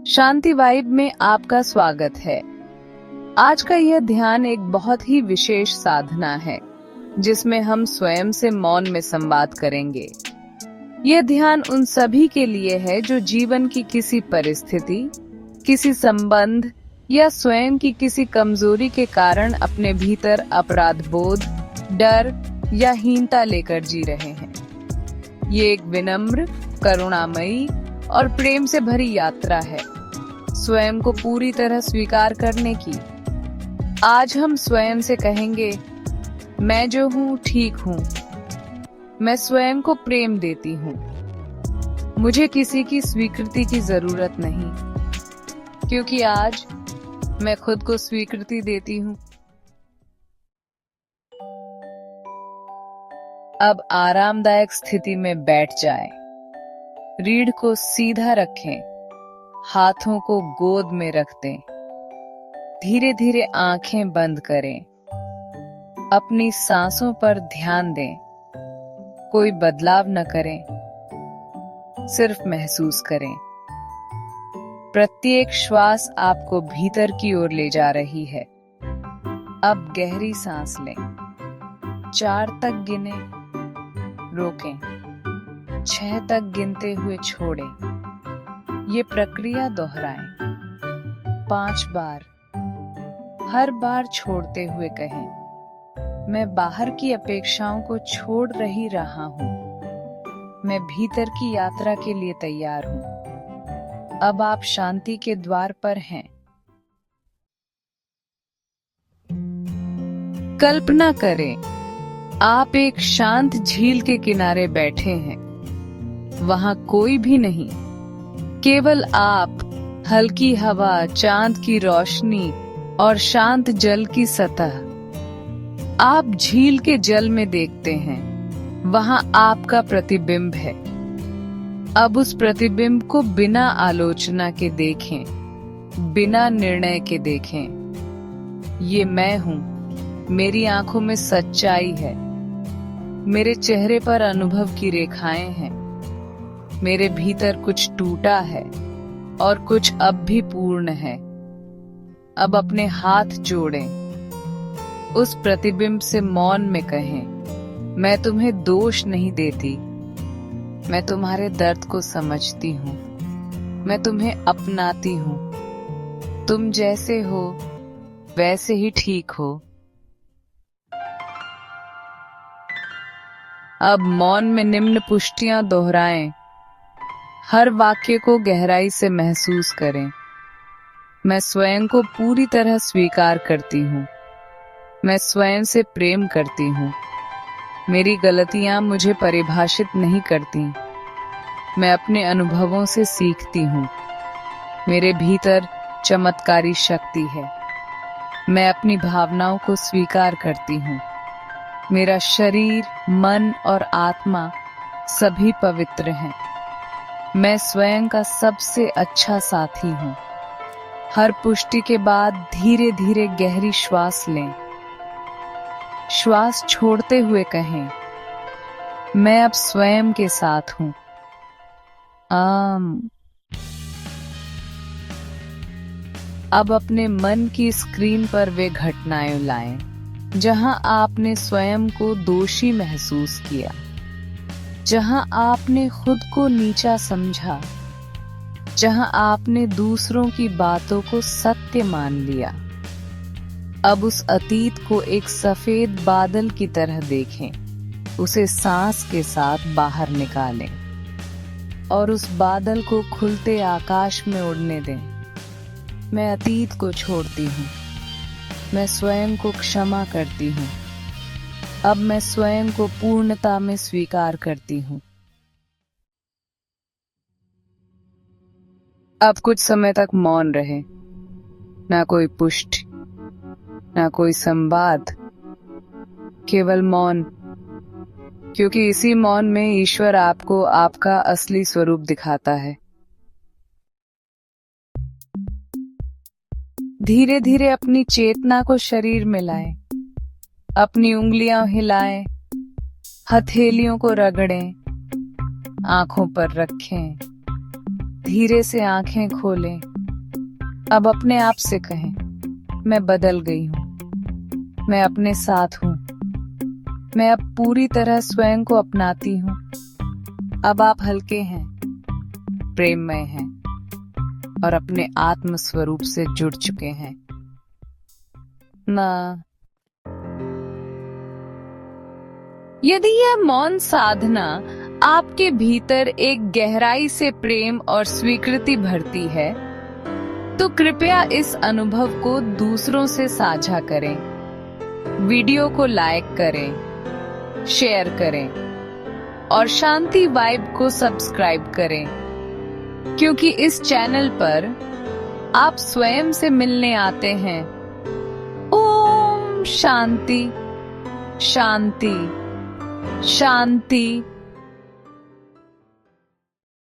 शांति vibe में आपका स्वागत है। आज का यह ध्यान एक बहुत ही विशेष साधना है जिसमें हम स्वयं से मौन में संवाद करेंगे। यह ध्यान उन सभी के लिए है जो जीवन की किसी परिस्थिति, किसी संबंध या स्वयं की किसी कमजोरी के कारण अपने भीतर अपराध बोध, डर या हीनता लेकर जी रहे हैं। ये एक विनम्र, करुणामयी और प्रेम से भरी यात्रा है स्वयं को पूरी तरह स्वीकार करने की। आज हम स्वयं से कहेंगे, मैं जो हूँ ठीक हूँ। मैं स्वयं को प्रेम देती हूँ। मुझे किसी की स्वीकृति की जरूरत नहीं, क्योंकि आज मैं खुद को स्वीकृति देती हूँ। अब आरामदायक स्थिति में बैठ जाएं। रीढ़ को सीधा रखें, हाथों को गोद में रख दें। धीरे धीरे आंखें बंद करें। अपनी सांसों पर ध्यान दें। कोई बदलाव न करें, सिर्फ महसूस करें। प्रत्येक श्वास आपको भीतर की ओर ले जा रही है। अब गहरी सांस लें। 4 तक गिने, रोकें। 6 तक गिनते हुए छोड़ें। ये प्रक्रिया दोहराएं 5 बार। हर बार छोड़ते हुए कहें, मैं बाहर की अपेक्षाओं को छोड़ रहा हूँ। मैं भीतर की यात्रा के लिए तैयार हूँ। अब आप शांति के द्वार पर हैं। कल्पना करें, आप एक शांत झील के किनारे बैठे हैं। वहां कोई भी नहीं, केवल आप, हल्की हवा, चांद की रोशनी और शांत जल की सतह। आप झील के जल में देखते हैं, वहां आपका प्रतिबिंब है। अब उस प्रतिबिंब को बिना आलोचना के देखें, बिना निर्णय के देखें। ये मैं हूं। मेरी आंखों में सच्चाई है। मेरे चेहरे पर अनुभव की रेखाएं हैं। मेरे भीतर कुछ टूटा है और कुछ अब भी पूर्ण है। अब अपने हाथ जोड़ें। उस प्रतिबिंब से मौन में कहें, मैं तुम्हें दोष नहीं देती। मैं तुम्हारे दर्द को समझती हूँ। मैं तुम्हें अपनाती हूँ। तुम जैसे हो वैसे ही ठीक हो। अब मौन में निम्न पुष्टियां दोहराएं। हर वाक्य को गहराई से महसूस करें। मैं स्वयं को पूरी तरह स्वीकार करती हूँ। मैं स्वयं से प्रेम करती हूँ। मेरी गलतियां मुझे परिभाषित नहीं करती। मैं अपने अनुभवों से सीखती हूँ। मेरे भीतर चमत्कारी शक्ति है। मैं अपनी भावनाओं को स्वीकार करती हूँ। मेरा शरीर, मन और आत्मा सभी पवित्र हैं। मैं स्वयं का सबसे अच्छा साथी हूँ। हर पुष्टि के बाद धीरे धीरे गहरी श्वास लें। श्वास छोड़ते हुए कहें, मैं अब स्वयं के साथ हूँ। अब अपने मन की स्क्रीन पर वे घटनाएं लाएं जहां आपने स्वयं को दोषी महसूस किया, जहां आपने खुद को नीचा समझा, जहां आपने दूसरों की बातों को सत्य मान लिया। अब उस अतीत को एक सफेद बादल की तरह देखें। उसे सांस के साथ बाहर निकालें और उस बादल को खुलते आकाश में उड़ने दें। मैं अतीत को छोड़ती हूँ। मैं स्वयं को क्षमा करती हूँ। अब मैं स्वयं को पूर्णता में स्वीकार करती हूँ। अब कुछ समय तक मौन रहे। ना कोई पुष्टि, ना कोई संवाद, केवल मौन, क्योंकि इसी मौन में ईश्वर आपको आपका असली स्वरूप दिखाता है। धीरे धीरे अपनी चेतना को शरीर में लाएं। अपनी उंगलियां हिलाएं, हथेलियों को रगड़ें, आंखों पर रखें। धीरे से आंखें खोलें। अब अपने आप से कहें, मैं बदल गई हूँ, मैं अपने साथ हूँ, मैं अब पूरी तरह स्वयं को अपनाती हूँ। अब आप हल्के हैं, प्रेममय हैं और अपने आत्म स्वरूप से जुड़ चुके हैं ना। यदि यह मौन साधना आपके भीतर एक गहराई से प्रेम और स्वीकृति भरती है, तो कृपया इस अनुभव को दूसरों से साझा करें, वीडियो को लाइक करें, शेयर करें और शांति वाइब को सब्सक्राइब करें, क्योंकि इस चैनल पर आप स्वयं से मिलने आते हैं। ओम शांति शांति शांति।